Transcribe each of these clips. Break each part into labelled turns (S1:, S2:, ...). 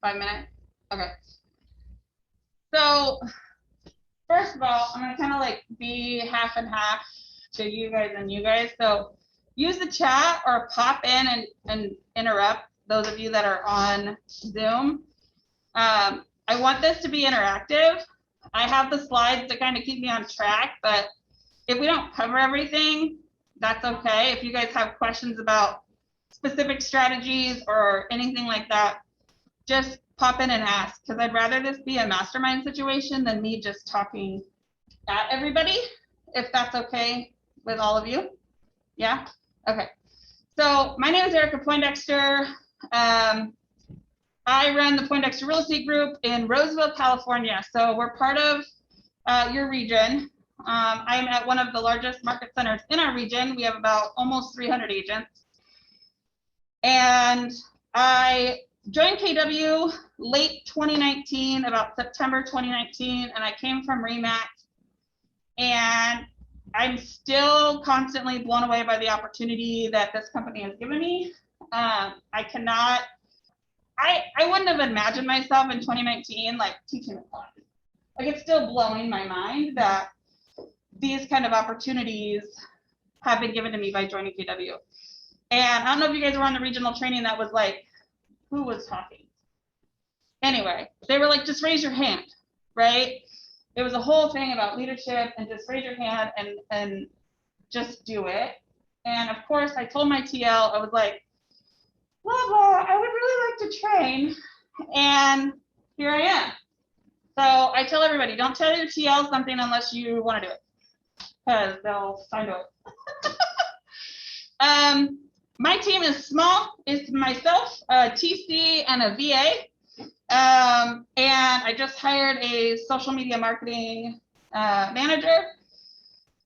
S1: 5 minutes? Okay. So first of all, I'm gonna kind of like be half and half to you guys and you guys. So use the chat or pop in and interrupt those of you that are on Zoom. I want this to be interactive. I have the slides to kind of keep me on track, but if we don't cover everything, that's okay. If you guys have questions about specific strategies or anything like that, just pop in and ask, because I'd rather this be a mastermind situation than me just talking at everybody, if that's okay with all of you. Yeah? Okay. So my name is Erika Poindexter. I run the Poindexter Real Estate Group in Roseville, California. So we're part of your region. I'm at one of the largest market centers in our region. We have about almost 300 agents. And I joined KW late 2019, about September 2019, and I came from REMAX. And I'm still constantly blown away by the opportunity that this company has given me. I wouldn't have imagined myself in 2019 like teaching a class. Like, it's still blowing my mind that these kind of opportunities have been given to me by joining KW. And I don't know if you guys were on the regional training that was like, who was talking? Anyway, they were like, just raise your hand, right? It was a whole thing about leadership and just raise your hand and just do it. And of course, I told my TL, I was like, blah, blah, I would really like to train. And here I am. So I tell everybody, don't tell your TL something unless you want to do it, because they'll find out. My team is small. It's myself, a TC, and a VA. And I just hired a social media marketing manager.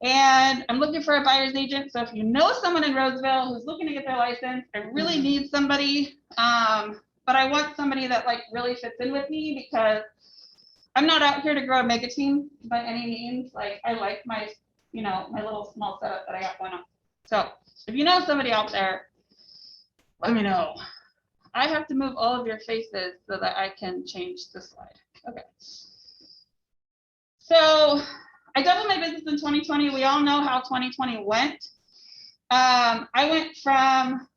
S1: And I'm looking for a buyer's agent. So if you know someone in Roseville who's looking to get their license, I really need somebody. But I want somebody that like really fits in with me, because I'm not out here to grow a mega team by any means. Like, I like my, my little small setup that I got going on. So if you know somebody out there, let me know. I have to move all of your faces so that I can change the slide. Okay. So I doubled my business in 2020. We all know how 2020 went. I went from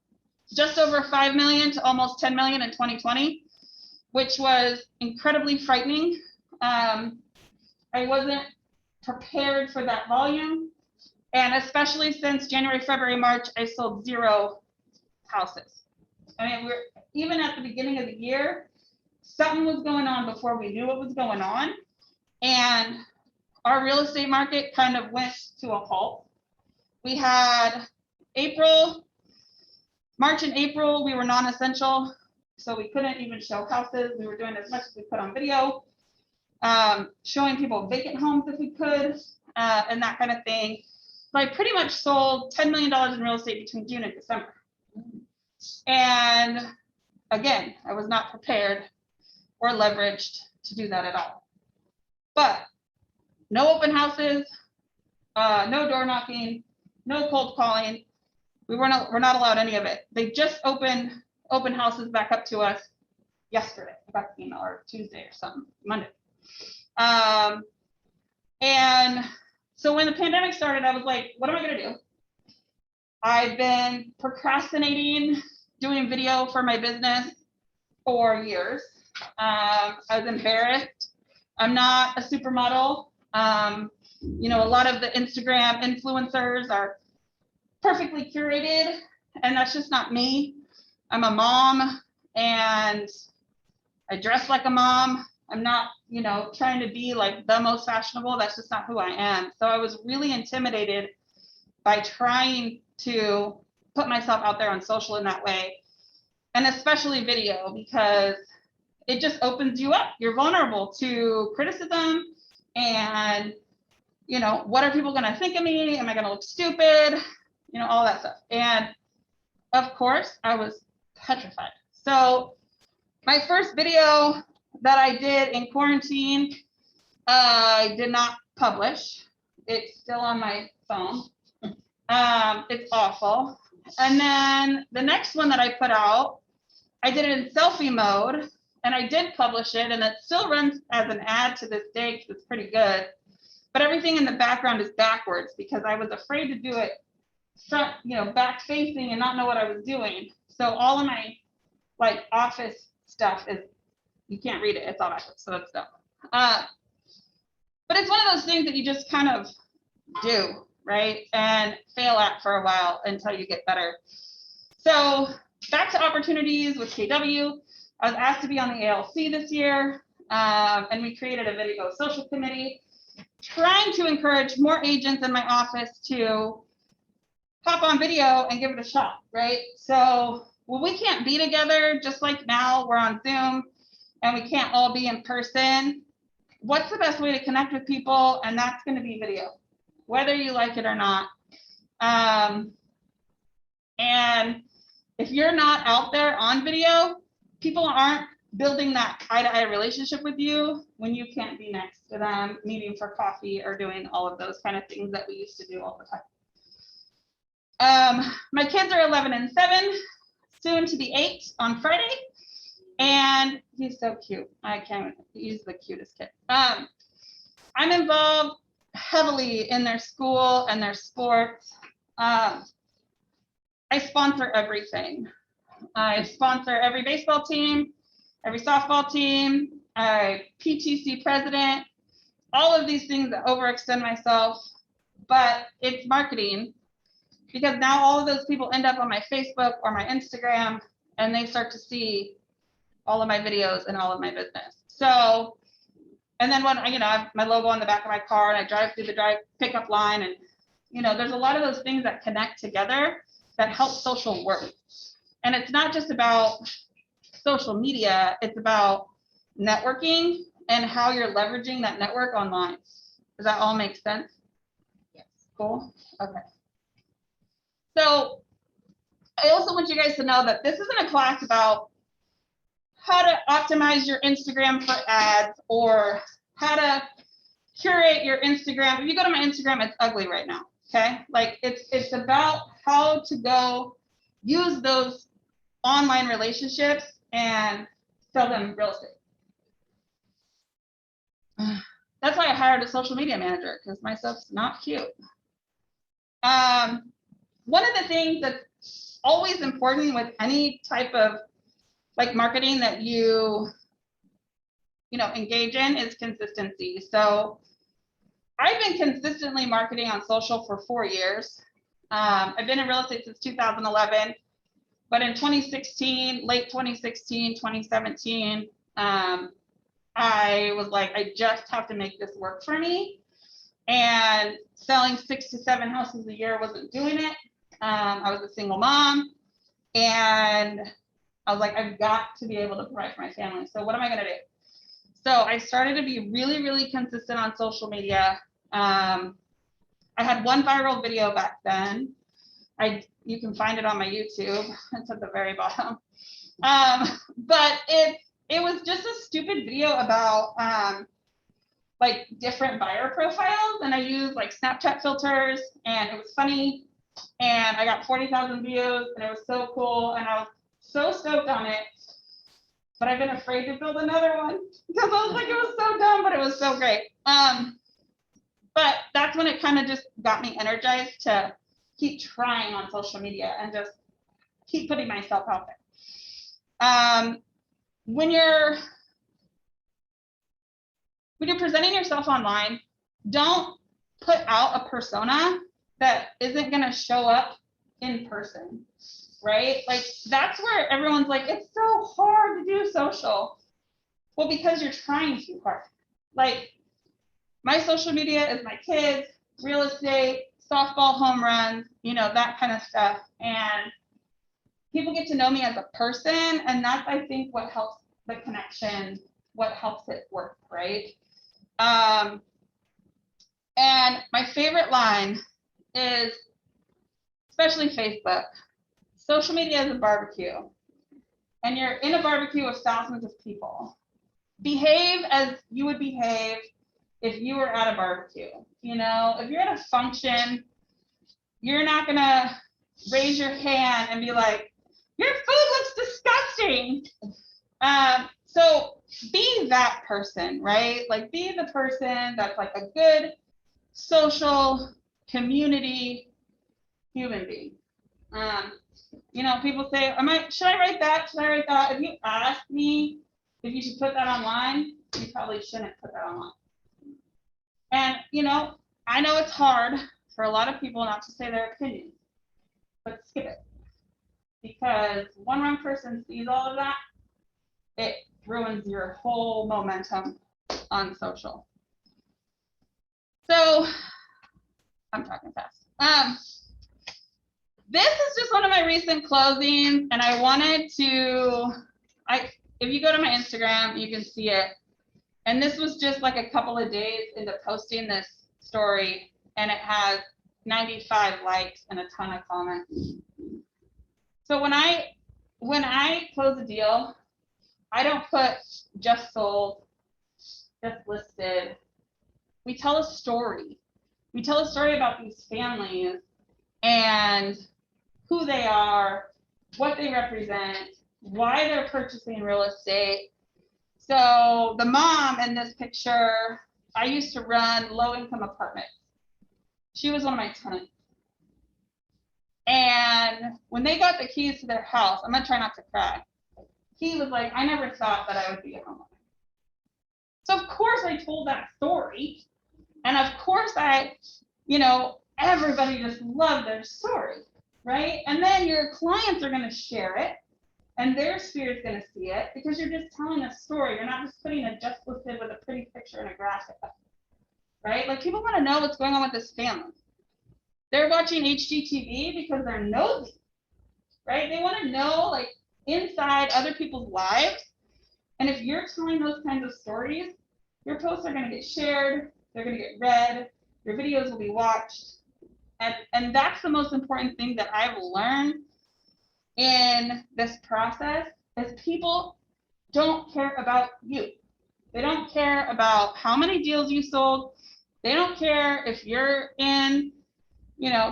S1: just over 5 million to almost 10 million in 2020, which was incredibly frightening. I wasn't prepared for that volume. And especially since January, February, March, I sold 0 houses. I mean, we're even at the beginning of the year, something was going on before we knew what was going on. And our real estate market kind of went to a halt. We had March and April, we were non-essential. So we couldn't even show houses. We were doing as much as we could on video, showing people vacant homes if we could, and that kind of thing. So I pretty much sold $10 million in real estate between June and December. And again, I was not prepared or leveraged to do that at all. But no open houses, no door knocking, no cold calling. We're not allowed any of it. They just opened open houses back up to us yesterday. I got the email, or Tuesday or something, Monday. And so when the pandemic started, I was like, what am I gonna do? I've been procrastinating doing video for my business for years. I was embarrassed. I'm not a supermodel. A lot of the Instagram influencers are perfectly curated, and that's just not me. I'm a mom, and I dress like a mom. I'm not, trying to be like the most fashionable. That's just not who I am. So I was really intimidated by trying to put myself out there on social in that way, and especially video, because it just opens you up. You're vulnerable to criticism and, what are people going to think of me? Am I going to look stupid? All that stuff. And of course, I was petrified. So my first video that I did in quarantine, I did not publish. It's still on my phone. It's awful. And then the next one that I put out, I did it in selfie mode, and I did publish it, and it still runs as an ad to this day because it's pretty good. But everything in the background is backwards because I was afraid to do it front, back facing and not know what I was doing. So all of my like office stuff is, you can't read it, it's all backwards, so that's dumb. But it's one of those things that you just kind of do, right? And fail at for a while until you get better. So back to opportunities with KW. I was asked to be on the ALC this year, and we created a video social committee, trying to encourage more agents in my office to hop on video and give it a shot, right? So, well, we can't be together, just like now we're on Zoom and we can't all be in person. What's the best way to connect with people? And that's going to be video, whether you like it or not. And if you're not out there on video, people aren't building that eye-to-eye relationship with you when you can't be next to them, meeting for coffee or doing all of those kind of things that we used to do all the time. My kids are 11 and 7, soon to be 8 on Friday, and he's so cute. He's the cutest kid. I'm involved heavily in their school and their sports. I sponsor everything. I sponsor every baseball team, every softball team, PTC president, all of these things that overextend myself, but it's marketing because now all of those people end up on my Facebook or my Instagram and they start to see all of my videos and all of my business. So, and then when I have my logo on the back of my car and I drive through the pickup line, and there's a lot of those things that connect together that help social work. And it's not just about social media, it's about networking and how you're leveraging that network online. Does that all make sense? Yes. Cool. Okay. So I also want you guys to know that this isn't a class about how to optimize your Instagram for ads or how to curate your Instagram. If you go to my Instagram, it's ugly right now. Okay. Like it's about how to go use those online relationships and sell them real estate. That's why I hired a social media manager, because my stuff's not cute. One of the things that's always important with any type of like marketing that you engage in is consistency. So I've been consistently marketing on social for 4 years. I've been in real estate since 2011. But in 2016, late 2016, 2017, I was like, I just have to make this work for me. And selling 6 to 7 houses a year wasn't doing it. I was a single mom. And I was like, I've got to be able to provide for my family. So what am I going to do? So I started to be really, really consistent on social media. I had one viral video back then. You can find it on my YouTube. It's at the very bottom. But it was just a stupid video about like different buyer profiles, and I used like Snapchat filters, and it was funny, and I got 40,000 views, and it was so cool, and I was so stoked on it. But I've been afraid to build another one because I was like, it was so dumb, but it was so great. But that's when it kind of just got me energized to keep trying on social media and just keep putting myself out there. When you're presenting yourself online, don't put out a persona that isn't going to show up in person, right? Like that's where everyone's like, it's so hard to do social. Well, because you're trying too hard. Like my social media is my kids, real estate, softball home runs, that kind of stuff. And people get to know me as a person, and that's, I think, what helps the connection, what helps it work, right? And my favorite line is, especially Facebook, social media is a barbecue, and you're in a barbecue of thousands of people. Behave as you would behave if you were at a barbecue. If you're at a function, you're not gonna raise your hand and be like, your food looks disgusting. So be that person, right? Like be the person that's like a good social community human being. You know, people say, should I write that? Should I write that? If you ask me if you should put that online, you probably shouldn't put that online. And, you know it's hard for a lot of people not to say their opinion, but skip it. Because one wrong person sees all of that, it ruins your whole momentum on social. So, I'm talking fast. This is just one of my recent closings, and I wanted to, if you go to my Instagram, you can see it. And this was just like a couple of days into posting this story, and it has 95 likes and a ton of comments. So when I close a deal, I don't put just sold, just listed. We tell a story. We tell a story about these families and who they are, what they represent, why they're purchasing real estate. So the mom in this picture, I used to run low-income apartments. She was one of my tenants. And when they got the keys to their house, I'm gonna try not to cry. He was like, I never thought that I would be a homeowner. So of course I told that story. And of course everybody just loved their story, right? And then your clients are gonna share it, and their sphere is going to see it because you're just telling a story. You're not just putting a just listed with a pretty picture and a graphic, right? Like people want to know what's going on with this family. They're watching HGTV because they're nosy, right? They want to know like inside other people's lives. And if you're telling those kinds of stories, your posts are going to get shared. They're going to get read. Your videos will be watched. And that's the most important thing that I've learned in this process is people don't care about you. They don't care about how many deals you sold. They don't care if you're in,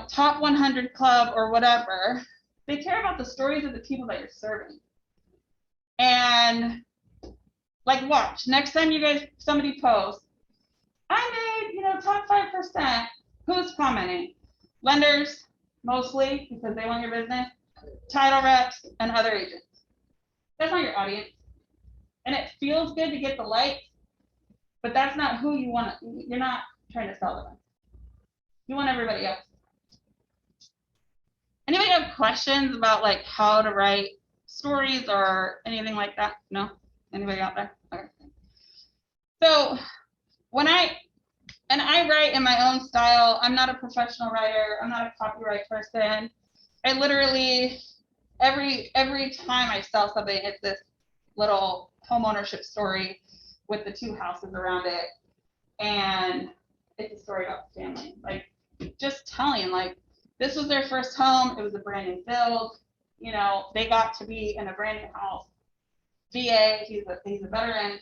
S1: top 100 club or whatever. They care about the stories of the people that you're serving. And like, watch, next time somebody posts, I made, top 5%, who's commenting? Lenders, mostly, because they want your business. Title reps, and other agents. That's not your audience. And it feels good to get the likes, but that's not who you want. You're not trying to sell to them. You want everybody else. Anybody have questions about like how to write stories or anything like that? No? Anybody out there? Okay. So when I write in my own style, I'm not a professional writer. I'm not a copyright person. I literally, every time I sell something, it's this little home ownership story with the 2 houses around it. And it's a story about the family. Like just telling like, this was their first home. It was a brand new build. They got to be in a brand new house. VA, he's a veteran.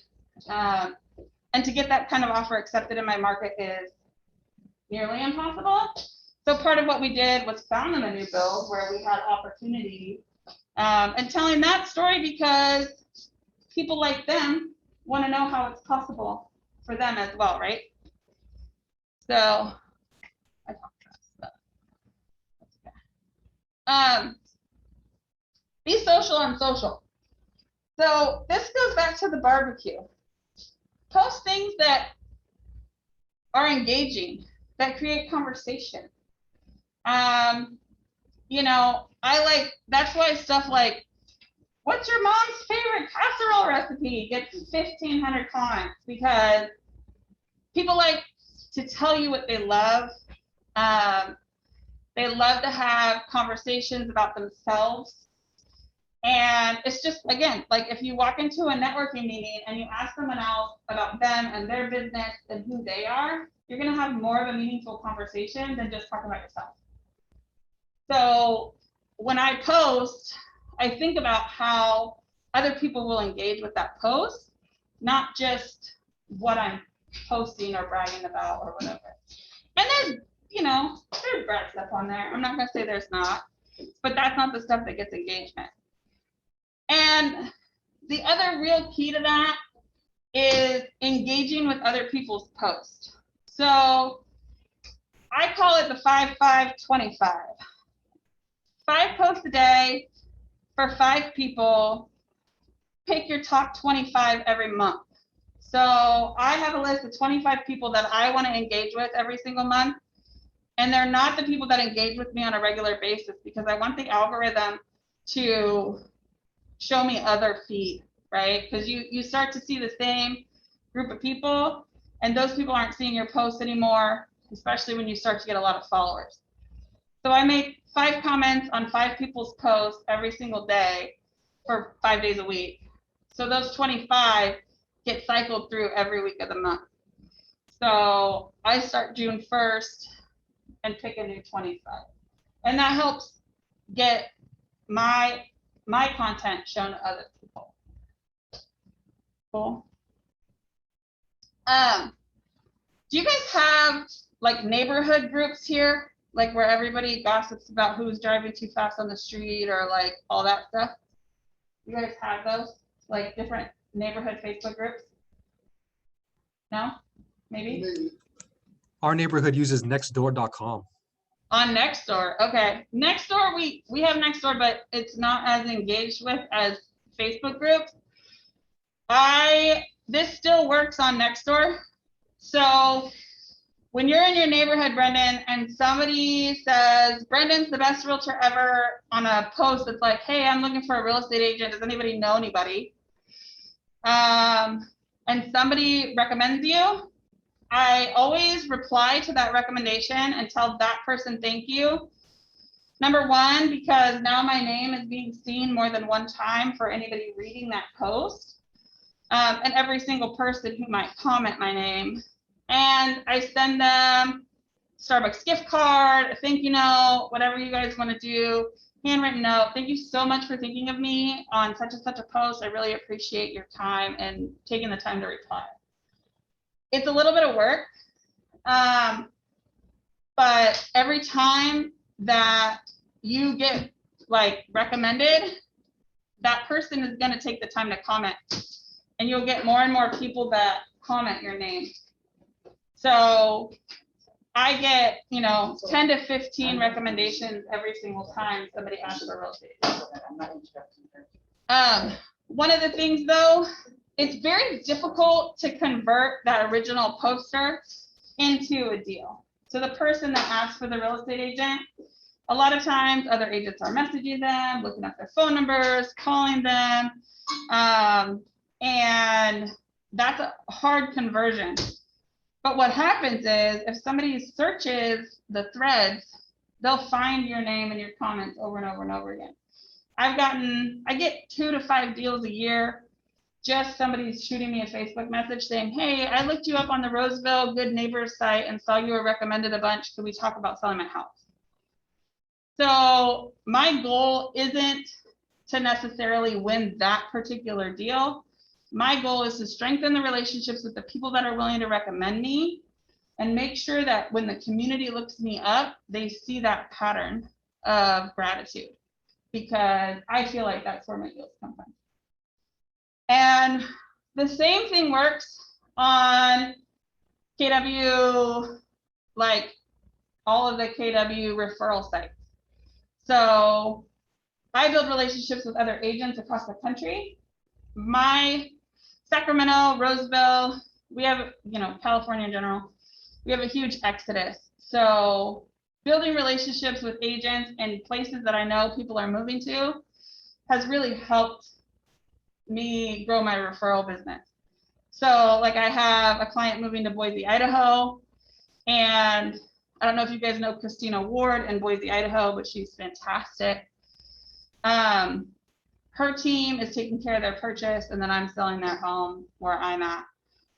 S1: And to get that kind of offer accepted in my market is nearly impossible. So part of what we did was found them a new build where we had opportunity and telling that story because people like them want to know how it's possible for them as well, right? So I talked about stuff. Be social on social. So this goes back to the barbecue. Post things that are engaging, that create conversation. That's why stuff like, what's your mom's favorite casserole recipe gets 1,500 comments because people like to tell you what they love. They love to have conversations about themselves. And it's just, again, like if you walk into a networking meeting and you ask someone else about them and their business and who they are, you're going to have more of a meaningful conversation than just talking about yourself. So when I post, I think about how other people will engage with that post, not just what I'm posting or bragging about or whatever. And there's brag stuff on there. I'm not going to say there's not, but that's not the stuff that gets engagement. And the other real key to that is engaging with other people's posts. So I call it the 5-5-25. 5 posts a day for 5 people. Pick your top 25 every month. So I have a list of 25 people that I want to engage with every single month. And they're not the people that engage with me on a regular basis, because I want the algorithm to show me other feed, right? Because you start to see the same group of people, and those people aren't seeing your posts anymore, especially when you start to get a lot of followers. So I make 5 comments on 5 people's posts every single day for 5 days a week. So those 25 get cycled through every week of the month. So I start June 1st and pick a new 25. And that helps get my content shown to other people. Cool. Do you guys have like neighborhood groups here? Like where everybody gossips about who's driving too fast on the street or like all that stuff? You guys have those? Like different neighborhood Facebook groups? No? Maybe?
S2: Our neighborhood uses nextdoor.com.
S1: On Nextdoor, okay. Nextdoor, we have Nextdoor, but it's not as engaged with as Facebook groups. This still works on Nextdoor. So when you're in your neighborhood, Brendan, and somebody says, Brendan's the best realtor ever, on a post that's like, hey, I'm looking for a real estate agent. Does anybody know anybody? And somebody recommends you, I always reply to that recommendation and tell that person thank you. Number one, because now my name is being seen more than one time for anybody reading that post, and every single person who might comment my name. And I send them Starbucks gift card, a thank you note, whatever you guys want to do, handwritten note. Thank you so much for thinking of me on such and such a post. I really appreciate your time and taking the time to reply. It's a little bit of work, but every time that you get like recommended, that person is going to take the time to comment, and you'll get more and more people that comment your name. So I get, 10 to 15 recommendations every single time somebody asks for real estate. One of the things though, it's very difficult to convert that original poster into a deal. So the person that asks for the real estate agent, a lot of times other agents are messaging them, looking up their phone numbers, calling them, and that's a hard conversion. But what happens is if somebody searches the threads, they'll find your name and your comments over and over and over again. I get 2 to 5 deals a year. Just somebody's shooting me a Facebook message saying, hey, I looked you up on the Roseville Good Neighbors site and saw you were recommended a bunch. Could we talk about selling my house? So my goal isn't to necessarily win that particular deal. My goal is to strengthen the relationships with the people that are willing to recommend me, and make sure that when the community looks me up, they see that pattern of gratitude, because I feel like that's where my deals come from. And the same thing works on KW, like all of the KW referral sites. So I build relationships with other agents across the country. My Sacramento, Roseville, we have, California in general, we have a huge exodus. So building relationships with agents in places that I know people are moving to has really helped me grow my referral business. So like I have a client moving to Boise, Idaho, and I don't know if you guys know Christina Ward in Boise, Idaho, but she's fantastic. Her team is taking care of their purchase, and then I'm selling their home where I'm at.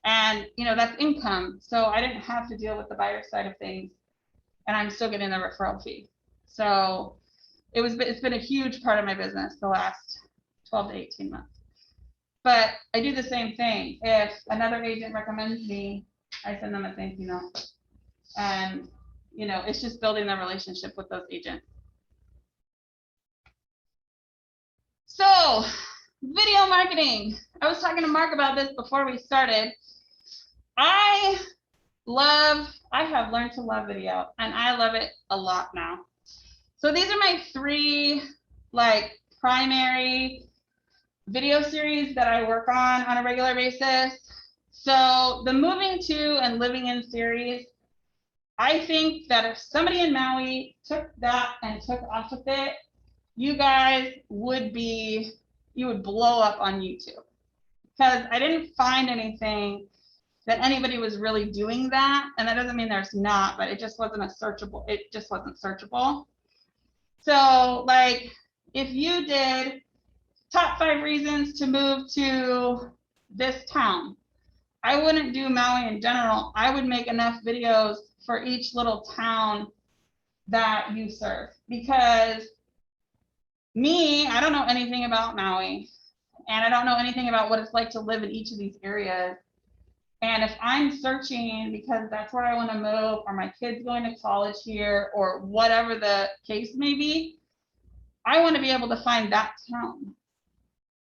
S1: And that's income. So I didn't have to deal with the buyer side of things, and I'm still getting the referral fee. So it's been a huge part of my business the last 12 to 18 months. But I do the same thing. If another agent recommends me, I send them a thank you note. And, it's just building the relationship with those agents. So video marketing. I was talking to Mark about this before we started. I have learned to love video, and I love it a lot now. So these are my 3 like primary video series that I work on a regular basis. So the moving to and living in series, I think that if somebody in Maui took that and took off with it, you guys would blow up on YouTube, because I didn't find anything that anybody was really doing that. And that doesn't mean there's not, but it just wasn't searchable. So like if you did top 5 reasons to move to this town, I wouldn't do Maui in general. I would make enough videos for each little town that you serve, because I don't know anything about Maui, and I don't know anything about what it's like to live in each of these areas. And if I'm searching because that's where I want to move, or my kid's going to college here, or whatever the case may be, I want to be able to find that town,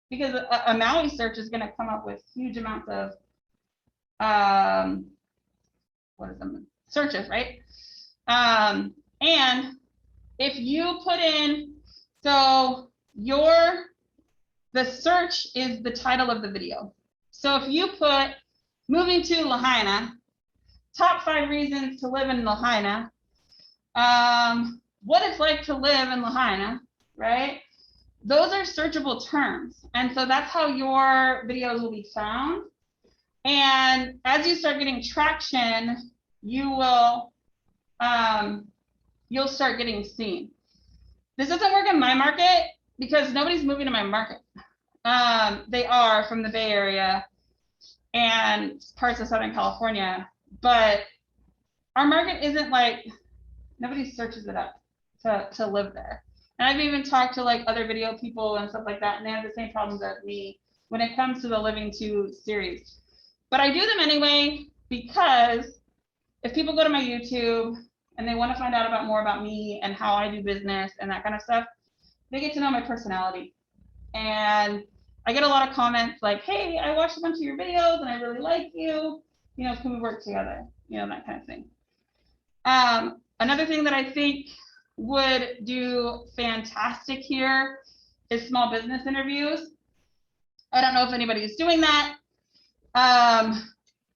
S1: because a Maui search is going to come up with huge amounts of searches, right? And if you put in, so the search is the title of the video. So if you put moving to Lahaina, top 5 reasons to live in Lahaina, what it's like to live in Lahaina, right? Those are searchable terms. And so that's how your videos will be found. And as you start getting traction, you'll start getting seen. This doesn't work in my market because nobody's moving to my market. They are from the Bay Area and parts of Southern California, but our market isn't like, nobody searches it up to live there. And I've even talked to like other video people and stuff like that, and they have the same problems as me when it comes to the Living To series. But I do them anyway, because if people go to my YouTube and they want to find out more about me and how I do business and that kind of stuff, they get to know my personality. And I get a lot of comments like, hey, I watched a bunch of your videos and I really like you. You know, can we work together? You know, that kind of thing. Another thing that I think would do fantastic here is small business interviews. I don't know if anybody's doing that.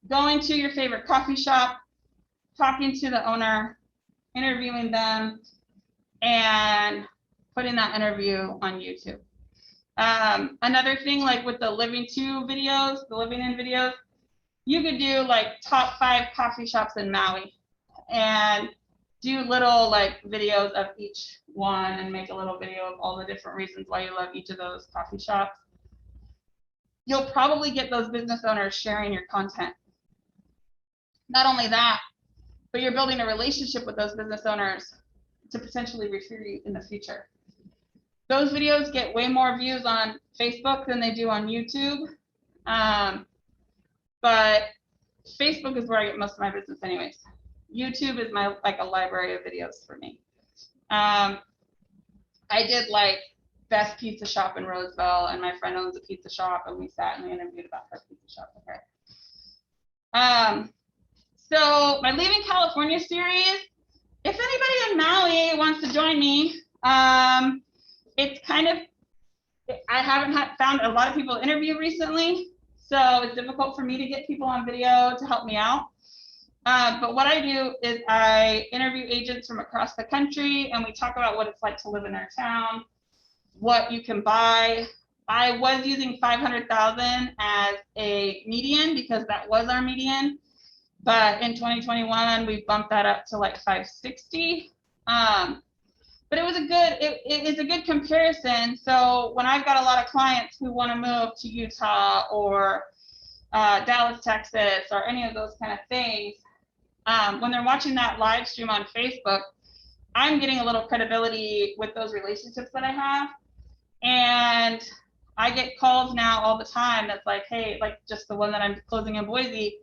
S1: Going to your favorite coffee shop, talking to the owner, interviewing them, and putting that interview on YouTube. Another thing, like with the living in videos, you could do like top 5 coffee shops in Maui and do little like videos of each one and make a little video of all the different reasons why you love each of those coffee shops. You'll probably get those business owners sharing your content. Not only that, but you're building a relationship with those business owners to potentially refer you in the future. Those videos get way more views on Facebook than they do on YouTube. But Facebook is where I get most of my business anyways. YouTube is like a library of videos for me. I did like best pizza shop in Roseville, and my friend owns a pizza shop, and we sat and we interviewed about her pizza shop with her. So my Leaving California series, if anybody in Maui wants to join me, it's kind of, I haven't found a lot of people to interview recently, so it's difficult for me to get people on video to help me out. But what I do is I interview agents from across the country, and we talk about what it's like to live in our town, what you can buy. I was using 500,000 as a median because that was our median. But in 2021, we bumped that up to like 560. But it was it's a good comparison. So when I've got a lot of clients who want to move to Utah or Dallas, Texas, or any of those kind of things, when they're watching that live stream on Facebook, I'm getting a little credibility with those relationships that I have. And I get calls now all the time that's like, hey, like just the one that I'm closing in Boise.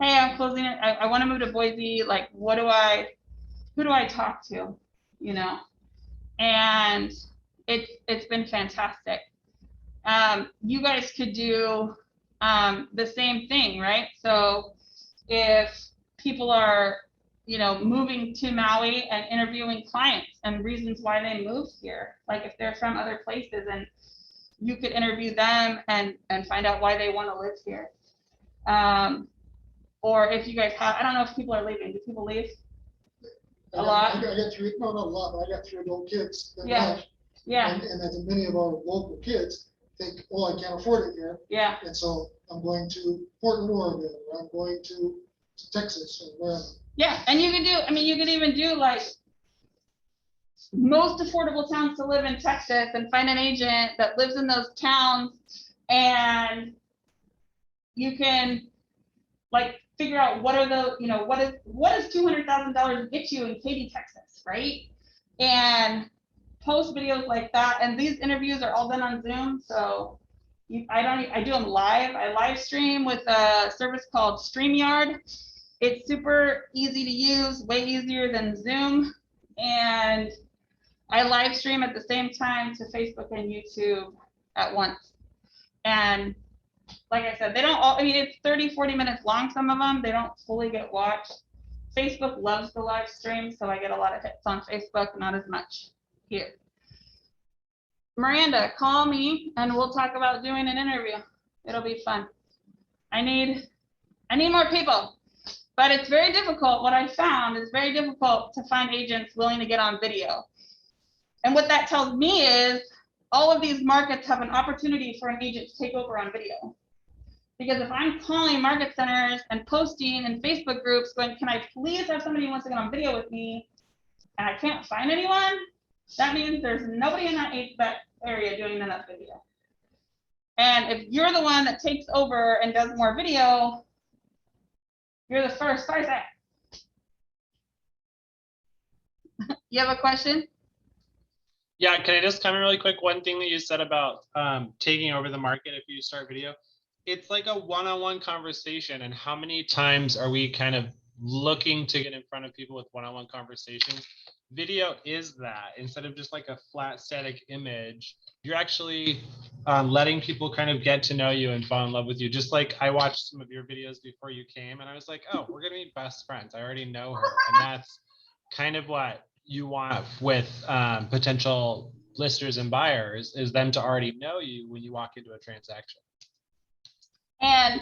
S1: Hey, I'm closing it. I want to move to Boise. Like, who do I talk to? You know? And it's been fantastic. You guys could do the same thing, right? So if people are, moving to Maui and interviewing clients and reasons why they moved here, like if they're from other places, and you could interview them and find out why they want to live here. Or if you guys have, I don't know if people are leaving. Do people leave? A lot?
S3: I got three, no, not a lot, but I got 3 adult kids. That
S1: Yeah.
S3: left.
S1: Yeah.
S3: And as many of our local kids think, oh, I can't afford it here.
S1: Yeah.
S3: And so I'm going to Portland, Oregon, or I'm going to Texas or wherever.
S1: Yeah. And you can do, you could even do like most affordable towns to live in Texas and find an agent that lives in those towns, and you can like figure out what are the, what does $200,000 get you in Katy, Texas, right? And post videos like that. And these interviews are all done on Zoom. So I do them live. I live stream with a service called StreamYard. It's super easy to use, way easier than Zoom. And I live stream at the same time to Facebook and YouTube at once. And like I said, they don't all, it's 30, 40 minutes long, some of them. They don't fully get watched. Facebook loves the live stream, so I get a lot of hits on Facebook, not as much here. Miranda, call me and we'll talk about doing an interview. It'll be fun. I need more people, but it's very difficult. What I found is very difficult to find agents willing to get on video. And what that tells me is all of these markets have an opportunity for an agent to take over on video. Because if I'm calling market centers and posting in Facebook groups going, can I please have somebody who wants to get on video with me, and I can't find anyone, that means there's nobody in that area doing enough video. And if you're the one that takes over and does more video, you're the first. Sorry, Zach. You have a question?
S4: Yeah, can I just comment really quick? One thing that you said about taking over the market if you start video, it's like a one-on-one conversation. And how many times are we kind of looking to get in front of people with one-on-one conversations? Video is that. Instead of just like a flat static image, you're actually letting people kind of get to know you and fall in love with you. Just like I watched some of your videos before you came and I was like, oh, we're gonna be best friends. I already know her. And that's kind of what you want with potential listers and buyers, is them to already know you when you walk into a transaction.
S1: And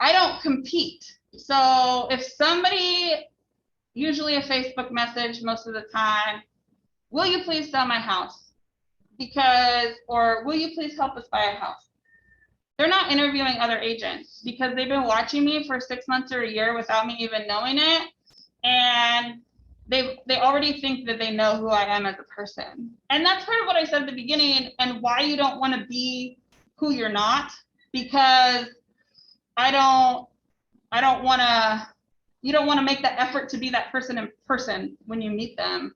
S1: I don't compete. So if somebody, usually a Facebook message most of the time, will you please sell my house? Because, or will you please help us buy a house? They're not interviewing other agents because they've been watching me for 6 months or a year without me even knowing it. And they already think that they know who I am as a person. And that's part of what I said at the beginning and why you don't want to be who you're not, because you don't want to make that effort to be that person in person when you meet them,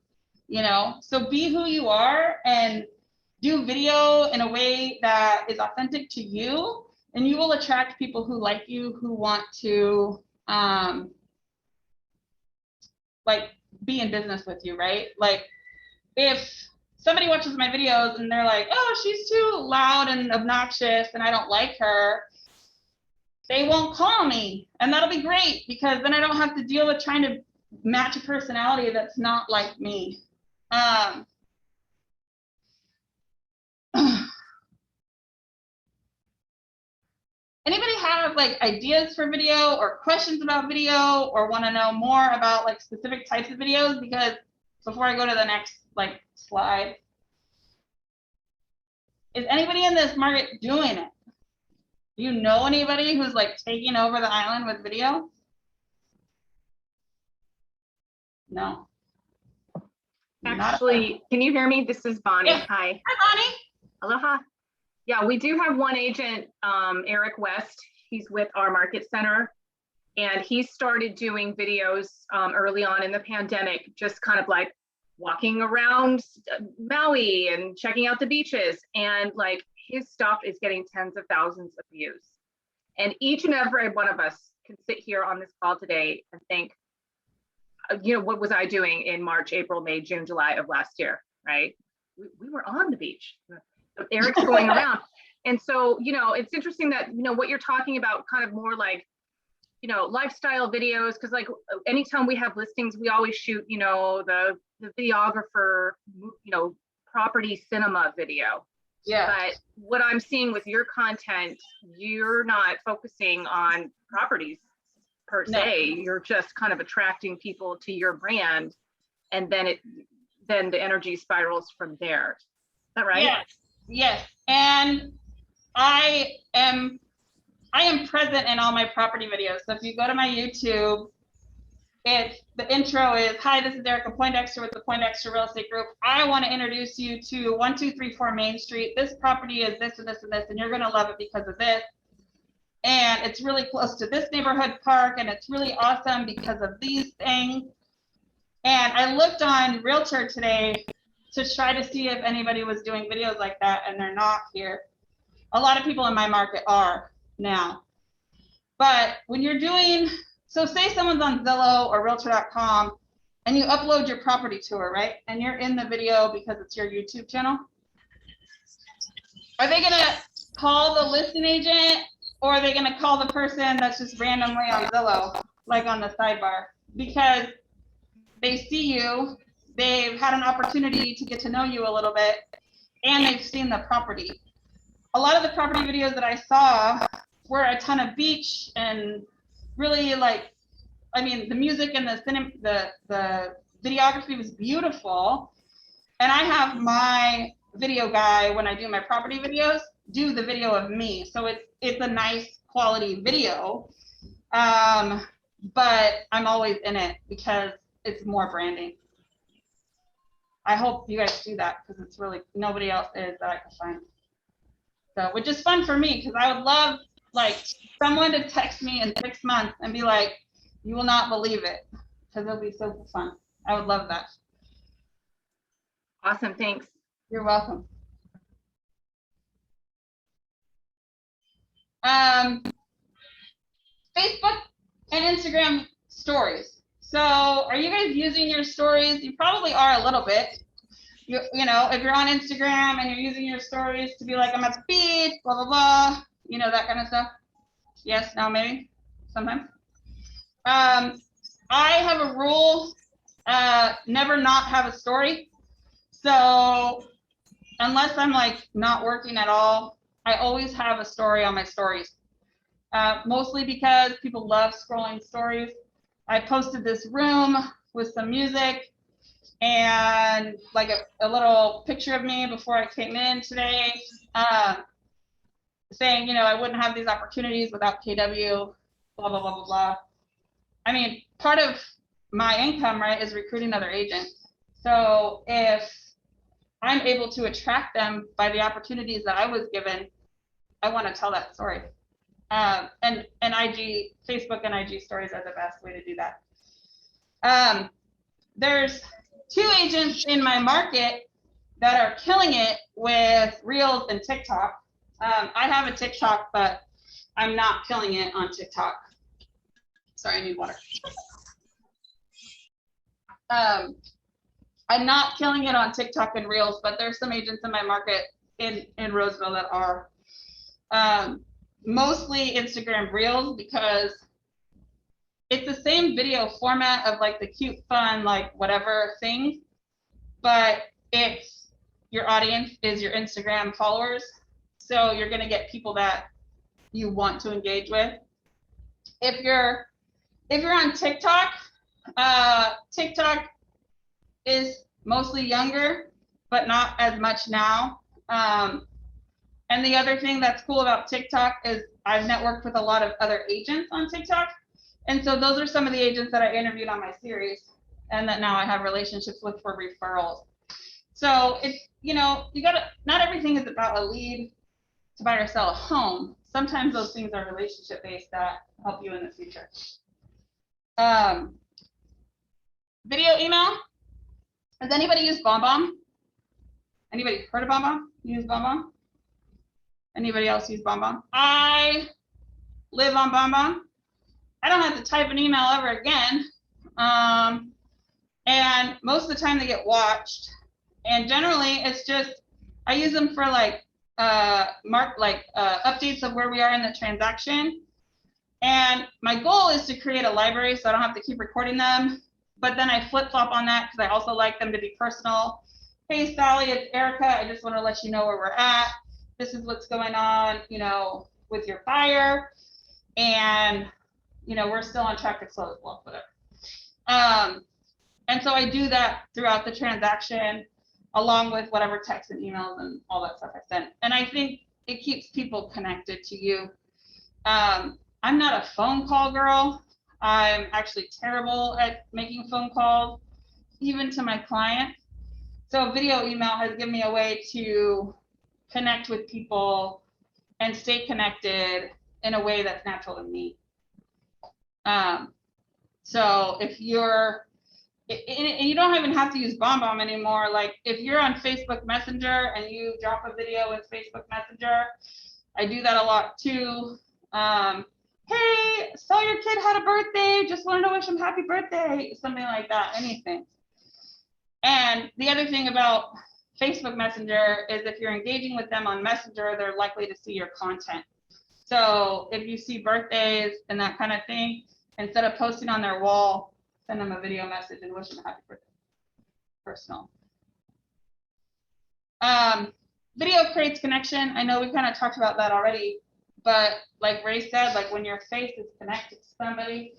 S1: so be who you are and do video in a way that is authentic to you, and you will attract people who like you, who want to like be in business with you, right? Like if somebody watches my videos and they're like, oh, she's too loud and obnoxious and I don't like her, they won't call me, and that'll be great because then I don't have to deal with trying to match a personality that's not like me. Anybody have like ideas for video or questions about video or want to know more about like specific types of videos? Because before I go to the next like slide, is anybody in this market doing it? Do you know anybody who's like taking over the island with video? No.
S5: Actually, can you hear me? This is Bonnie.
S1: Yeah.
S5: Hi.
S1: Hi, Bonnie.
S5: Aloha. Yeah, we do have one agent, Eric West. He's with our market center, and he started doing videos early on in the pandemic, just kind of like walking around Maui and checking out the beaches. And like his stuff is getting tens of thousands of views. And each and every one of us can sit here on this call today and think, what was I doing in March, April, May, June, July of last year, right? We were on the beach. Eric's going around. And so, you know, it's interesting that, you know, what you're talking about kind of more like, you know, lifestyle videos, because like anytime we have listings, we always shoot, you know, the videographer, you know, property cinema video.
S1: Yeah.
S5: But what I'm seeing with your content, you're not focusing on properties per
S1: No.
S5: se. You're just kind of attracting people to your brand, and then the energy spirals from there. Is that right?
S1: Yes. Yes. And I am present in all my property videos. So if you go to my YouTube, the intro is, hi, this is Erika Poindexter with the Poindexter Real Estate Group. I want to introduce you to 1234 Main Street. This property is this and this and this, and you're going to love it because of this. And it's really close to this neighborhood park, and it's really awesome because of these things. And I looked on Realtor today to try to see if anybody was doing videos like that, and they're not here. A lot of people in my market are now. But when you're doing, so say someone's on Zillow or Realtor.com and you upload your property tour, right? And you're in the video because it's your YouTube channel. Are they gonna call the listing agent, or are they gonna call the person that's just randomly on Zillow, like on the sidebar? Because they see you, they've had an opportunity to get to know you a little bit, and they've seen the property. A lot of the property videos that I saw were a ton of beach and really like, I mean, the music and the videography was beautiful. And I have my video guy, when I do my property videos, do the video of me. So it's a nice quality video. But I'm always in it because it's more branding. I hope you guys do that, because it's really, nobody else is that I can find. So, which is fun for me, because I would love like someone to text me in 6 months and be like, you will not believe it, because it'll be so fun. I would love that.
S5: Awesome, thanks.
S1: You're welcome. Facebook and Instagram stories. So are you guys using your stories? You probably are a little bit. You know, if you're on Instagram and you're using your stories to be like, I'm at the beach, blah, blah, blah, you know, that kind of stuff. Yes, no, maybe, sometimes. I have a rule, never not have a story. So unless I'm like not working at all, I always have a story on my stories. Mostly because people love scrolling stories. I posted this room with some music and like a little picture of me before I came in today, saying, you know, I wouldn't have these opportunities without KW, blah, blah, blah, blah, blah. I mean, part of my income, right, is recruiting other agents. So if I'm able to attract them by the opportunities that I was given, I want to tell that story. And IG, Facebook and IG stories are the best way to do that. There's 2 agents in my market that are killing it with Reels and TikTok. I have a TikTok, but I'm not killing it on TikTok. Sorry, I need water. I'm not killing it on TikTok and Reels, but there's some agents in my market in Roseville that are. Mostly Instagram Reels, because it's the same video format of like the cute, fun, like whatever thing, but it's your audience is your Instagram followers. So you're going to get people that you want to engage with. If you're on TikTok, TikTok is mostly younger, but not as much now. And the other thing that's cool about TikTok is I've networked with a lot of other agents on TikTok. And so those are some of the agents that I interviewed on my series and that now I have relationships with for referrals. So it's, you know, you gotta, not everything is about a lead to buy or sell a home. Sometimes those things are relationship based that help you in the future. Video email. Has anybody used BombBomb? Anybody heard of BombBomb? Use BombBomb? Anybody else use BombBomb? I live on BombBomb. I don't have to type an email ever again. And most of the time they get watched. And generally it's just, I use them for like updates of where we are in the transaction. And my goal is to create a library so I don't have to keep recording them. But then I flip flop on that because I also like them to be personal. Hey, Sally, it's Erica. I just want to let you know where we're at. This is what's going on, with your buyer. And, we're still on track to close, well, whatever. And so I do that throughout the transaction, along with whatever texts and emails and all that stuff I send. And I think it keeps people connected to you. I'm not a phone call girl. I'm actually terrible at making phone calls, even to my clients. So video email has given me a way to connect with people and stay connected in a way that's natural to me. So if you're, and you don't even have to use BombBomb anymore. Like if you're on Facebook Messenger and you drop a video in Facebook Messenger, I do that a lot too. Hey, saw your kid had a birthday, just wanted to wish him happy birthday, something like that, anything. And the other thing about Facebook Messenger is if you're engaging with them on Messenger, they're likely to see your content. So if you see birthdays and that kind of thing, instead of posting on their wall, send them a video message and wish them a happy birthday. Personal. Video creates connection. I know we kind of talked about that already, but like Ray said, like when your face is connected to somebody,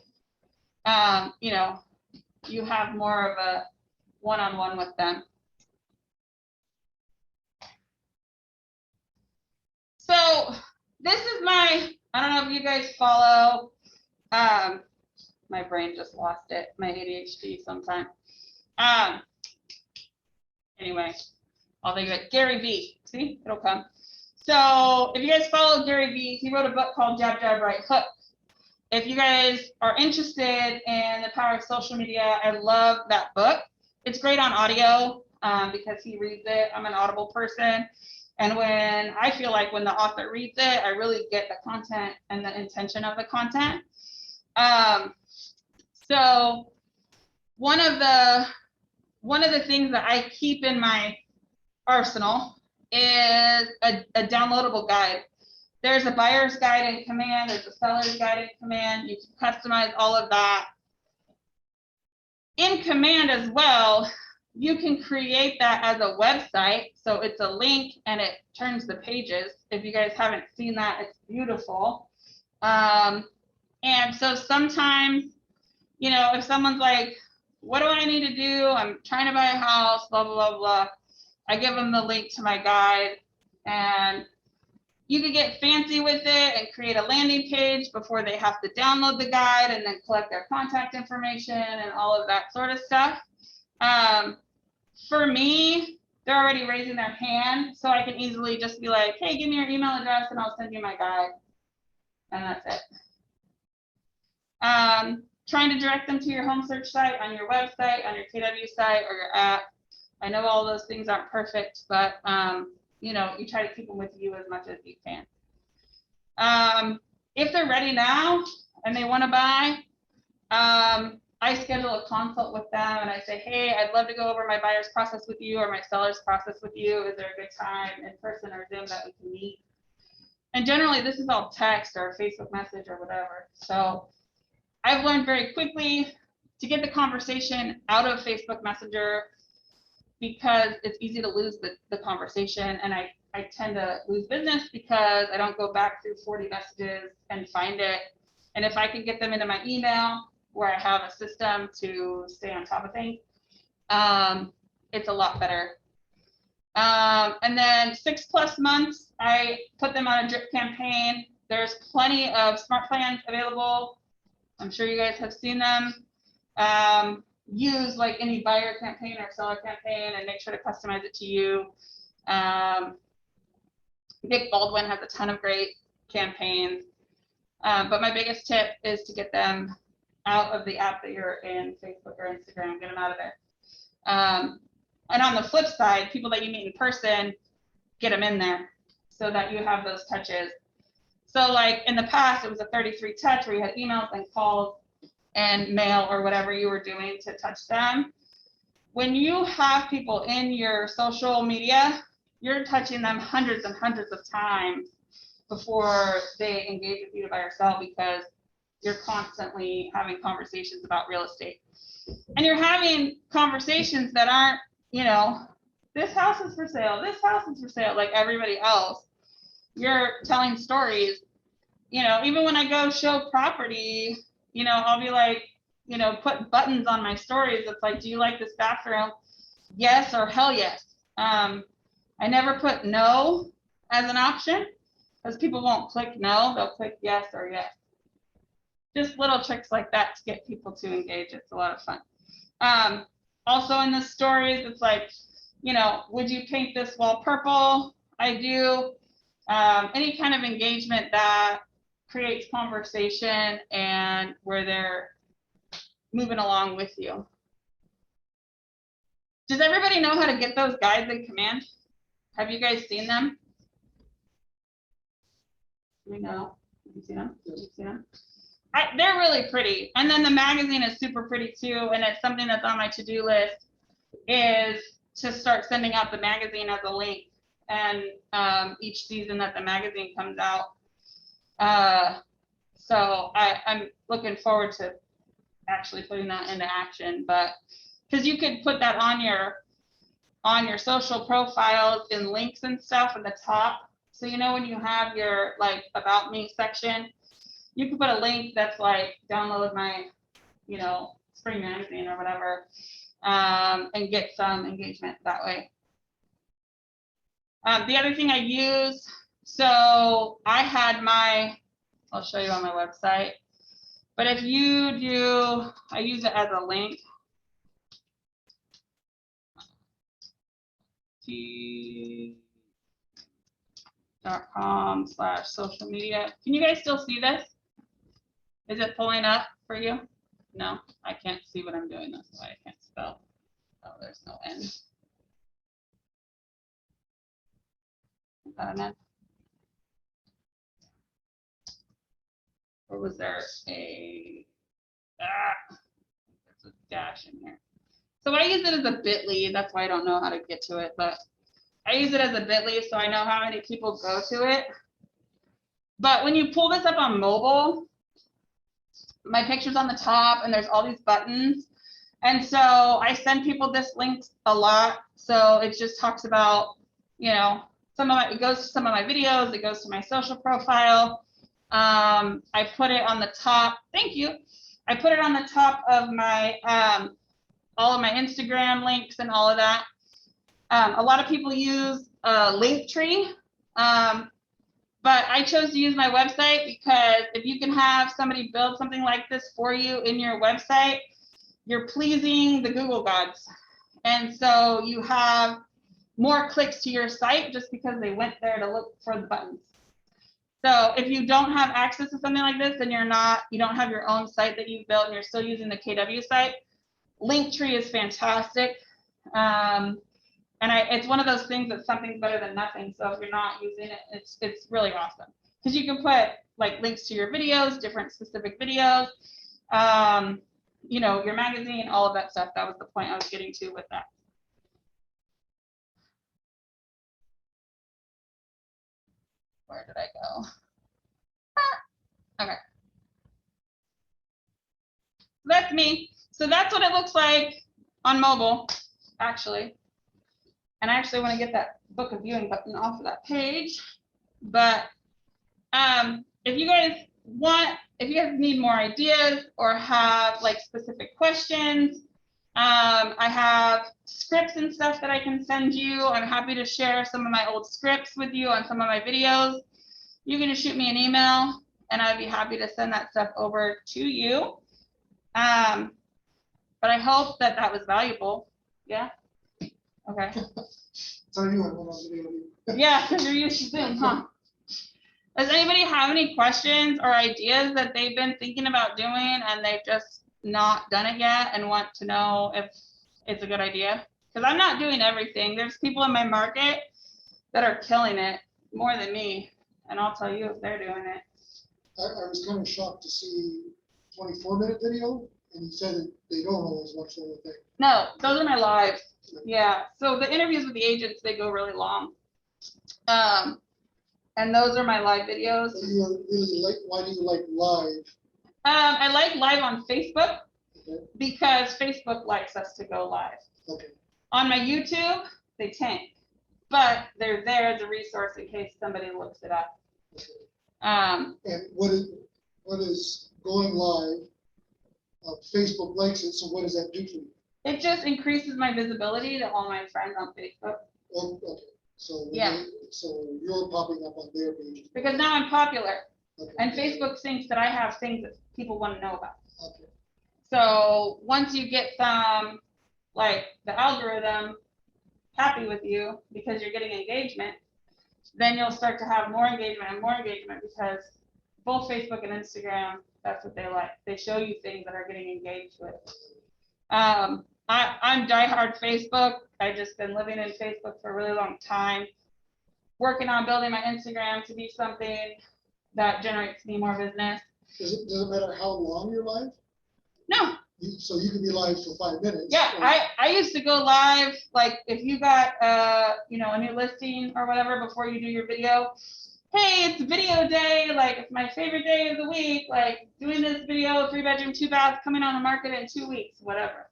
S1: you have more of a one-on-one with them. So this is I don't know if you guys follow, my brain just lost it, my ADHD sometimes. Anyway, I'll think of it. Gary Vee, see, it'll come. So if you guys follow Gary Vee, he wrote a book called Jab, Jab, Right Hook. If you guys are interested in the power of social media, I love that book. It's great on audio because he reads it. I'm an Audible person. And when I feel like when the author reads it, I really get the content and the intention of the content. So one of the things that I keep in my arsenal is a downloadable guide. There's a buyer's guide in Command. There's a seller's guide in Command. You can customize all of that. In Command as well, you can create that as a website. So it's a link and it turns the pages. If you guys haven't seen that, it's beautiful. And so sometimes, if someone's like, what do I need to do? I'm trying to buy a house, blah, blah, blah, blah. I give them the link to my guide, and you can get fancy with it and create a landing page before they have to download the guide and then collect their contact information and all of that sort of stuff. For me, they're already raising their hand, so I can easily just be like, hey, give me your email address and I'll send you my guide. And that's it. Trying to direct them to your home search site, on your website, on your KW site, or your app. I know all those things aren't perfect, but you try to keep them with you as much as you can. If they're ready now and they want to buy, I schedule a consult with them and I say, hey, I'd love to go over my buyer's process with you or my seller's process with you. Is there a good time in person or Zoom that we can meet? And generally this is all text or Facebook message or whatever. So I've learned very quickly to get the conversation out of Facebook Messenger because it's easy to lose the conversation, and I tend to lose business because I don't go back through 40 messages and find it. And if I can get them into my email where I have a system to stay on top of things, it's a lot better. And then 6+ months, I put them on a drip campaign. There's plenty of smart plans available. I'm sure you guys have seen them. Use like any buyer campaign or seller campaign and make sure to customize it to you. Nick Baldwin has a ton of great campaigns. But my biggest tip is to get them out of the app that you're in, Facebook or Instagram, get them out of there. And on the flip side, people that you meet in person, get them in there so that you have those touches. So like in the past, it was a 33 touch where you had emails and calls and mail or whatever you were doing to touch them. When you have people in your social media, you're touching them hundreds and hundreds of times before they engage with you to buy or sell, because you're constantly having conversations about real estate. And you're having conversations that aren't, you know, this house is for sale, this house is for sale, like everybody else. You're telling stories. You know, even when I go show property, you know, I'll be like, you know, put buttons on my stories. It's like, do you like this bathroom? Yes or hell yes. I never put no as an option, because people won't click no, they'll click yes or yes. Just little tricks like that to get people to engage. It's a lot of fun. Also in the stories, it's like, you know, would you paint this wall purple? I do. Any kind of engagement that creates conversation and where they're moving along with you. Does everybody know how to get those guides in command? Have you guys seen them? We know. Have you seen them? Have you seen them? They're really pretty. And then the magazine is super pretty too. And it's something that's on my to-do list, is to start sending out the magazine as a link. And each season that the magazine comes out. So I'm looking forward to actually putting that into action. But because you could put that on your social profiles in links and stuff at the top. So, you know, when you have your like about me section, you can put a link that's like download my, you know, spring magazine or whatever, and get some engagement that way. The other thing I use, so I had I'll show you on my website, but if you do, I use it as a link. .com/social media. Can you guys still see this? Is it pulling up for you? No, I can't see what I'm doing. That's why I can't spell. Oh, there's no N. Is that an N? Or was there a there's a dash in here? So I use it as a bit.ly. That's why I don't know how to get to it, but I use it as a bit.ly so I know how many people go to it. But when you pull this up on mobile, my picture's on the top and there's all these buttons. And so I send people this link a lot. So it just talks about, you know, it goes to some of my videos, it goes to my social profile. I put it on the top. Thank you. I put it on the top of my all of my Instagram links and all of that. A lot of people use Linktree, but I chose to use my website because if you can have somebody build something like this for you in your website, you're pleasing the Google gods. And so you have more clicks to your site just because they went there to look for the buttons. So if you don't have access to something like this and you don't have your own site that you've built and you're still using the KW site, Linktree is fantastic. And it's one of those things that something's better than nothing. So if you're not using it, it's really awesome. Because you can put like links to your videos, different specific videos, you know, your magazine, all of that stuff. That was the point I was getting to with that. Where did I go? Okay. That's me. So that's what it looks like on mobile, actually. And I actually want to get that book of viewing button off of that page. But if you guys need more ideas or have like specific questions, I have scripts and stuff that I can send you. I'm happy to share some of my old scripts with you on some of my videos. You can just shoot me an email and I'd be happy to send that stuff over to you. But I hope that was valuable. Yeah. Okay.
S3: So you went on video.
S1: Yeah, because you're used to Zoom, huh? Does anybody have any questions or ideas that they've been thinking about doing and they've just not done it yet and want to know if it's a good idea? Because I'm not doing everything. There's people in my market that are killing it more than me, and I'll tell you if they're doing it.
S3: I was kind of shocked to see 24-minute video, and you said that they don't always watch the whole thing.
S1: No, those are my lives. Yeah, so the interviews with the agents, they go really long. And those are my live videos.
S3: So you are really like, why do you like live?
S1: I like live on Facebook
S3: Okay,
S1: because Facebook likes us to go live.
S3: okay,
S1: On my YouTube, they tank, but they're there as a resource in case somebody looks it up.
S3: okay.
S1: Um,
S3: And what is going live? Facebook likes it, so what does that do for you?
S1: it just increases my visibility to all my friends on Facebook
S3: Oh, okay, so. when
S1: Yeah.
S3: So you're popping up on their page.
S1: because now I'm popular,
S3: Okay,
S1: and Facebook thinks that I have things that people want to know about.
S3: okay,
S1: So once you get some, like the algorithm happy with you because you're getting engagement, then you'll start to have more engagement and more engagement because both Facebook and Instagram, that's what they like. They show you things that are getting engaged with. I'm diehard Facebook. I've just been living in Facebook for a really long time, working on building my Instagram to be something that generates me more business.
S3: does it matter how long you're live?
S1: No,
S3: So you can be live for 5 minutes.
S1: yeah,
S3: or-
S1: I used to go live, like if you got a new listing or whatever before you do your video. Hey, it's video day, like it's my favorite day of the week, like doing this video, 3-bedroom, 2-bath, coming on the market in 2 weeks, whatever.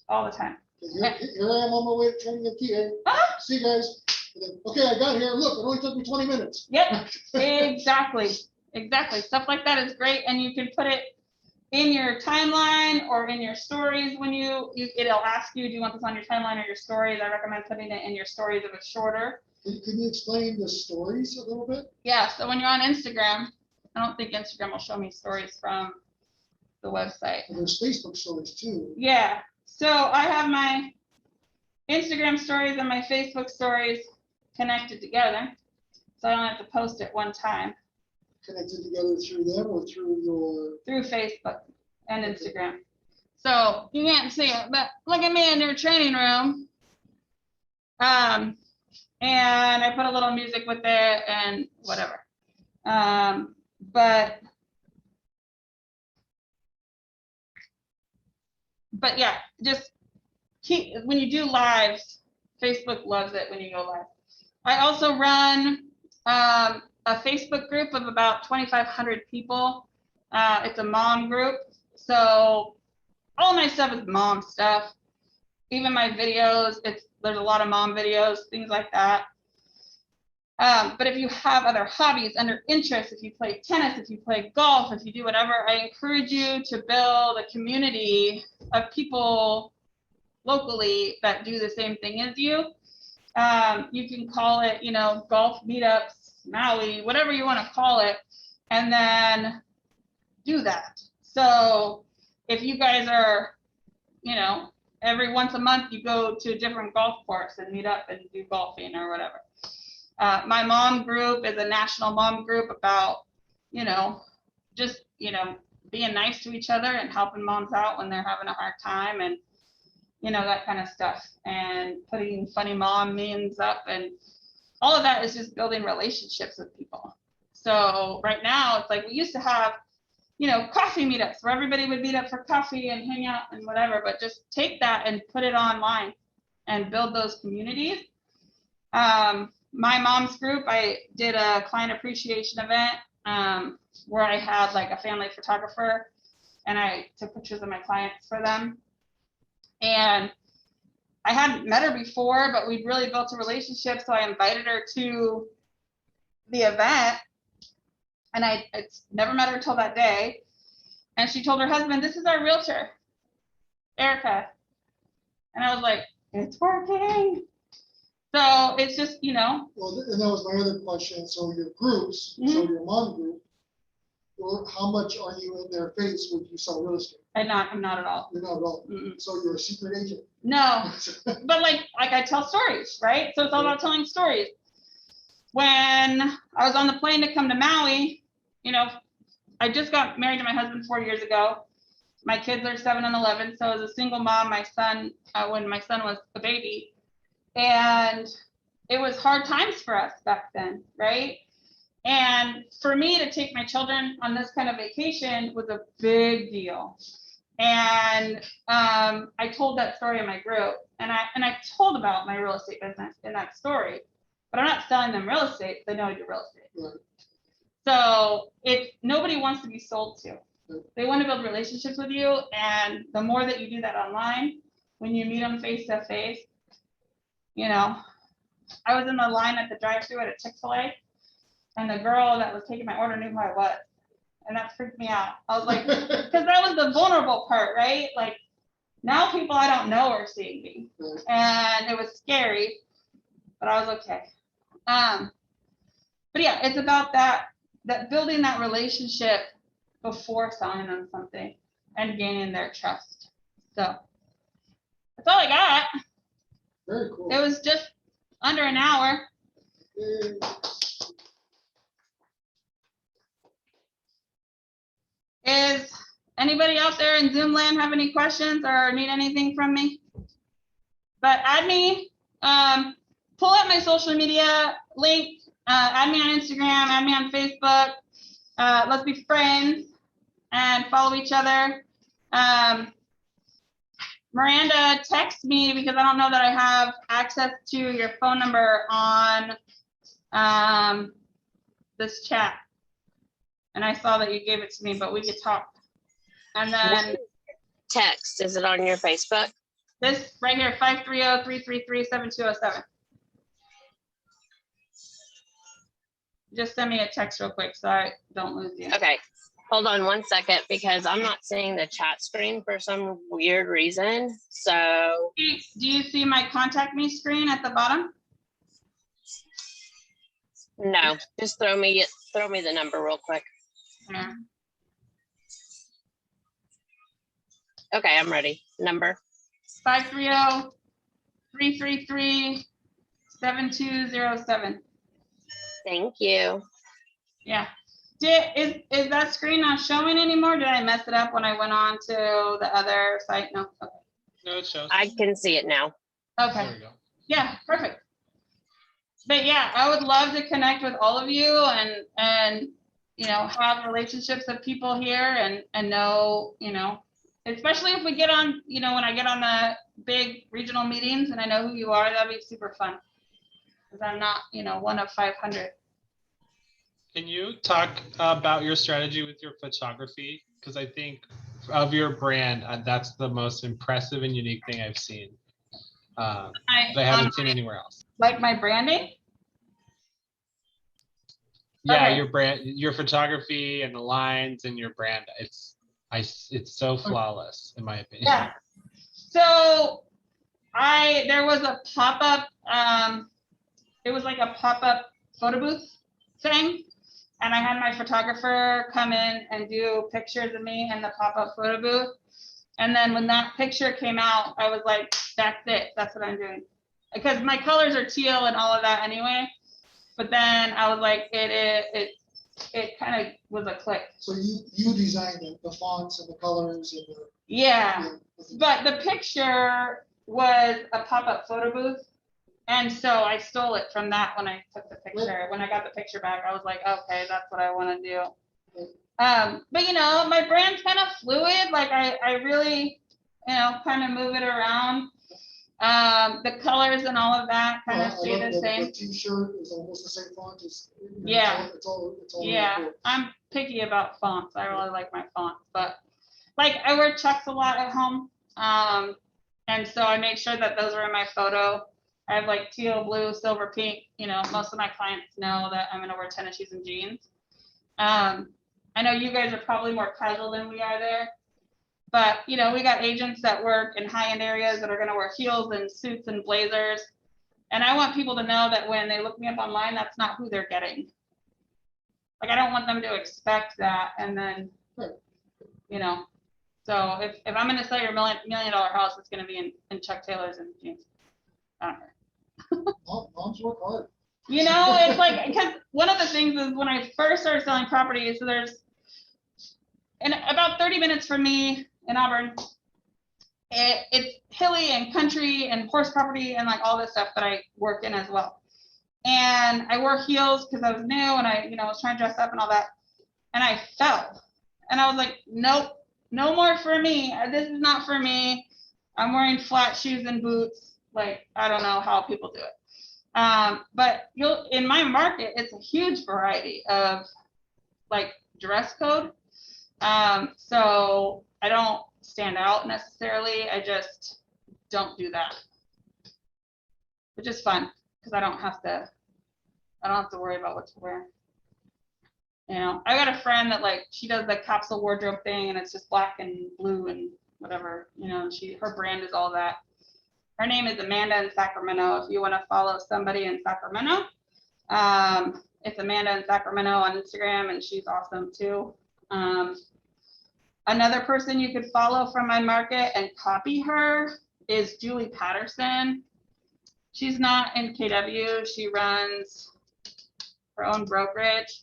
S1: All the time.
S3: Here I am on my way to training a TA.
S1: Ah!
S3: See you guys. And then, okay, I got here. Look, it only took me 20 minutes.
S1: Yep, exactly. Stuff like that is great, and you can put it in your timeline or in your stories when it'll ask you, do you want this on your timeline or your stories? I recommend putting it in your stories if it's shorter.
S3: Can you explain the stories a little bit?
S1: Yeah, so when you're on Instagram, I don't think Instagram will show me stories from the website.
S3: And there's Facebook stories too.
S1: Yeah, so I have my Instagram stories and my Facebook stories connected together, so I don't have to post it one time
S3: Connected together through them or through your,
S1: through Facebook and Instagram. So you can't see it, but look at me in your training room. And I put a little music with it and whatever. But yeah, just keep, when you do lives, Facebook loves it when you go live. I also run a Facebook group of about 2,500 people. It's a mom group. So all my stuff is mom stuff. Even my videos, there's a lot of mom videos, things like that. But if you have other hobbies, under interests, if you play tennis, if you play golf, if you do whatever, I encourage you to build a community of people locally that do the same thing as you. You can call it, golf meetups, Maui, whatever you want to call it, and then do that. So if you guys are, every once a month you go to a different golf course and meet up and do golfing or whatever. My mom group is a national mom group about, just, being nice to each other and helping moms out when they're having a hard time and, that kind of stuff, and putting funny mom memes up, and all of that is just building relationships with people. So right now it's like we used to have, coffee meetups where everybody would meet up for coffee and hang out and whatever, but just take that and put it online and build those communities. My mom's group, I did a client appreciation event where I had like a family photographer and I took pictures of my clients for them. And I hadn't met her before, but we'd really built a relationship. So I invited her to the event, and I never met her until that day. And she told her husband, "This is our realtor, Erika." And I was like, it's working. So it's just,
S3: well, and that was my other question. So your groups, so your mom group, or how much are you in their face when you sell real estate?
S1: I'm not at all.
S3: You're not at all.
S1: Mm-mm.
S3: So you're a secret agent.
S1: No, but like I tell stories, right? So it's all about telling stories. When I was on the plane to come to Maui, I just got married to my husband 4 years ago. My kids are 7 and 11. So as a single mom, my son, when my son was a baby, and it was hard times for us back then, right? And for me to take my children on this kind of vacation was a big deal. And I told that story in my group, and I told about my real estate business in that story. but I'm not selling them real estate. They know I do real estate.
S3: Right.
S1: So nobody wants to be sold to.
S3: Right.
S1: They want to build relationships with you. And the more that you do that online, when you meet them face to face, you know, I was in the line at the drive-thru at a Chick-fil-A, and the girl that was taking my order knew who I was. And that freaked me out. I was like, because that was the vulnerable part, right? Like, now people I don't know are seeing me.
S3: Right.
S1: And it was scary, but I was okay. But yeah, it's about that building that relationship before selling them something and gaining their trust. So that's all I got.
S3: Very cool.
S1: It was just under an hour.
S3: Yay.
S1: Is anybody out there in Zoom land have any questions or need anything from me? But add me, pull up my social media link, add me on Instagram, add me on Facebook. Let's be friends and follow each other. Miranda, text me because I don't know that I have access to your phone number on this chat. And I saw that you gave it to me, but we could talk. And then
S6: Text, is it on your Facebook?
S1: this right here, 530-333-7207. Just send me a text real quick so I don't lose you.
S6: Okay, hold on 1 second because I'm not seeing the chat screen for some weird reason. So
S1: Do you see my contact me screen at the bottom?
S6: no, just throw me the number real quick.
S1: Yeah.
S6: Okay, I'm ready. Number.
S1: 530-333-7207.
S6: Thank you.
S1: Yeah. Is that screen not showing anymore? Did I mess it up when I went on to the other site? No. Okay.
S4: No, it shows.
S6: I can see it now.
S1: Okay.
S4: There we go.
S1: Yeah, perfect. But yeah, I would love to connect with all of you and you know, have relationships with people here and know, you know, especially if we get on, you know, when I get on the big regional meetings and I know who you are, that'd be super fun. Because I'm not, you know, one of 500.
S4: Can you talk about your strategy with your photography? Because I think of your brand, that's the most impressive and unique thing I've seen. That I haven't seen anywhere else.
S1: Like my branding?
S4: Yeah,
S1: Okay.
S4: your brand, your photography and the lines and your brand, it's so flawless in my opinion.
S1: Yeah. So there was a pop-up, it was like a pop-up photo booth thing. And I had my photographer come in and do pictures of me in the pop-up photo booth. And then when that picture came out, I was like, that's it. That's what I'm doing. Because my colors are teal and all of that anyway. But then I was like, it kind of was a click.
S3: So you designed it, the fonts and the colors and the.
S1: Yeah. But the picture was a pop-up photo booth. And so I stole it from that when I took the picture. When I got the picture back, I was like, okay, that's what I want to do. But you know, my brand's kind of fluid. Like I really, you know, kind of move it around. The colors and all of that kind of stay the same.
S3: The t-shirt is almost the same font.
S1: Yeah.
S3: It's all
S1: Yeah,
S3: really cool.
S1: I'm picky about fonts. I really like my fonts, but like I wear Chucks a lot at home. And so I make sure that those are in my photo. I have like teal, blue, silver, pink. You know, most of my clients know that I'm gonna wear tennis shoes and jeans. I know you guys are probably more casual than we are there, but you know, we got agents that work in high-end areas that are gonna wear heels and suits and blazers. And I want people to know that when they look me up online, that's not who they're getting. Like, I don't want them to expect that and then, you know, so if I'm gonna sell your $1 million house, it's gonna be in Chuck Taylors and jeans. I don't care.
S3: Moms work hard.
S1: You know, it's like, because one of the things is when I first started selling properties, so there's, and about 30 minutes from me in Auburn, it's hilly and country and horse property and like all this stuff that I work in as well. And I wore heels because I was new and I, you know, was trying to dress up and all that. And I fell. And I was like, nope, no more for me. This is not for me. I'm wearing flat shoes and boots. Like, I don't know how people do it. But in my market, it's a huge variety of like dress code. So I don't stand out necessarily. I just don't do that, which is fun because I don't have to worry about what to wear. You know, I got a friend that like, she does the capsule wardrobe thing and it's just black and blue and whatever, you know, her brand is all that. Her name is Amanda in Sacramento. If you want to follow somebody in Sacramento, it's Amanda in Sacramento on Instagram, and she's awesome too. Another person you could follow from my market and copy her is Julie Patterson. She's not in KW. She runs her own brokerage.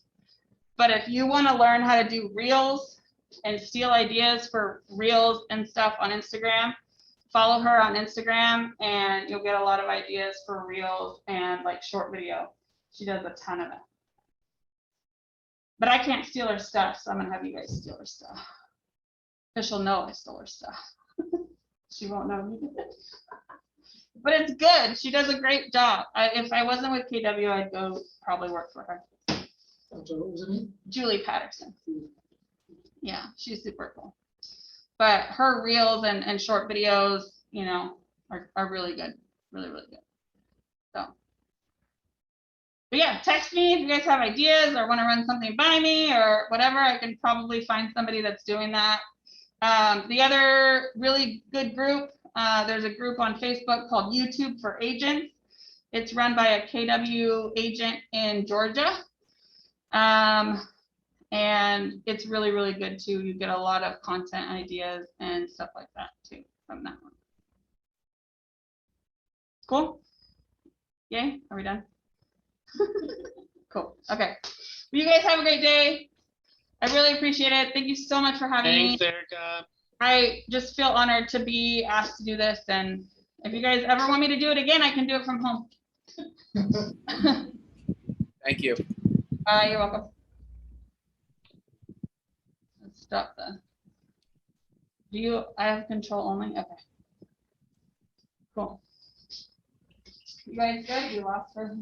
S1: But if you want to learn how to do reels and steal ideas for reels and stuff on Instagram, follow her on Instagram and you'll get a lot of ideas for reels and like short video. She does a ton of it. But I can't steal her stuff, so I'm gonna have you guys steal her stuff. Because she'll know I stole her stuff. She won't know you did it. But it's good. She does a great job. If I wasn't with KW, I'd go probably work for her.
S3: I'm sorry, what was the name?
S1: Julie Patterson. Yeah, she's super cool. But her reels and short videos, you know, are really good. Really, really good. So, but yeah, text me if you guys have ideas or want to run something by me or whatever. I can probably find somebody that's doing that. The other really good group, there's a group on Facebook called YouTube for Agents. It's run by a KW agent in Georgia. And it's really, really good too. You get a lot of content ideas and stuff like that too from that one. Cool. Yay, are we done? Cool. Okay. Well, you guys have a great day. I really appreciate it. Thank you so much for having me.
S4: Thanks, Erika.
S1: I just feel honored to be asked to do this. And if you guys ever want me to do it again, I can do it from home.
S7: Thank you.
S1: You're welcome. Let's stop the. I have control only? Okay. Cool. You guys good? You lost her?